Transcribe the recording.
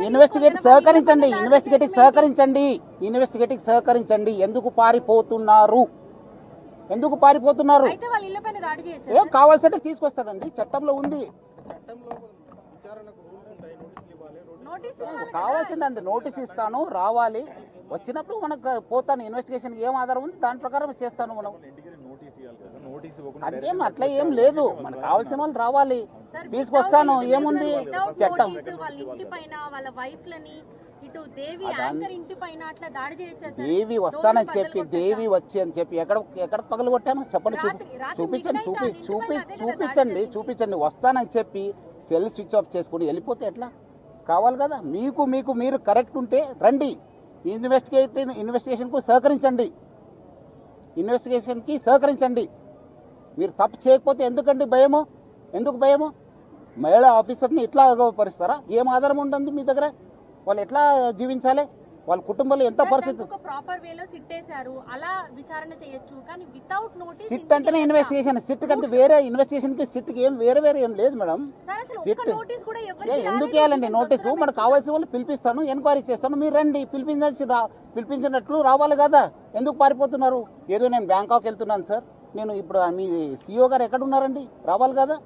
Investigating సహకరించండి. ఎందుకు పారిపోతున్నారు? ఏం కావాల్సింటే తీసుకొస్తాడండి, చట్టంలో ఉంది. కావాల్సింది అంతే, నోటీస్ ఇస్తాను, రావాలి. వచ్చినప్పుడు మనకు పోతాను, ఇన్వెస్టిగేషన్ ఏం ఆధారం ఉంది దాని ప్రకారం చేస్తాను. మనం అదేం అట్లా ఏం లేదు, మనకు కావాల్సిన వాళ్ళు రావాలి, తీసుకొస్తాను. ఏముంది చట్టం? దేవి వస్తానని చెప్పి, దేవి వచ్చి అని చెప్పి ఎక్కడ పగలు కొట్టాను చెప్పండి, చూపించండి. వస్తానని చెప్పి సెల్ స్విచ్ ఆఫ్ చేసుకుని వెళ్ళిపోతే ఎట్లా? కావాలి కదా. మీరు కరెక్ట్ ఉంటే రండి, ఇన్వెస్టిగేషన్కు సహకరించండి. మీరు తప్పు చేయకపోతే ఎందుకండి భయము? ఎందుకు భయము? మహిళా ఆఫీసర్ని ఇట్లా పరిస్తారా? ఏం ఆధారం ఉంటుంది మీ దగ్గర? వాళ్ళు ఎట్లా జీవించాలి? వాళ్ళ కుటుంబంలో ఎంత పరిస్థితి? సిట్ అంటేనే ఇన్వెస్టిగేషన్. సిట్ కంటే వేరే ఇన్వెస్టిగేషన్ కి సిట్ కి ఏం వేరే ఏం లేదు మేడం. సిట్ ఎందుకు వేయాలండి నోటీసు? మనకు కావాల్సిన వాళ్ళు పిలిపిస్తాను, ఎంక్వైరీ చేస్తాను, మీరు రండి. పిలిపించినట్లు రావాలి కదా. ఎందుకు పారిపోతున్నారు? ఏదో నేను బ్యాంకాక్ వెళ్తున్నాను సార్, నేను ఇప్పుడు మీ సిఇఓ గారు ఎక్కడ ఉన్నారండి? రావాలి కదా.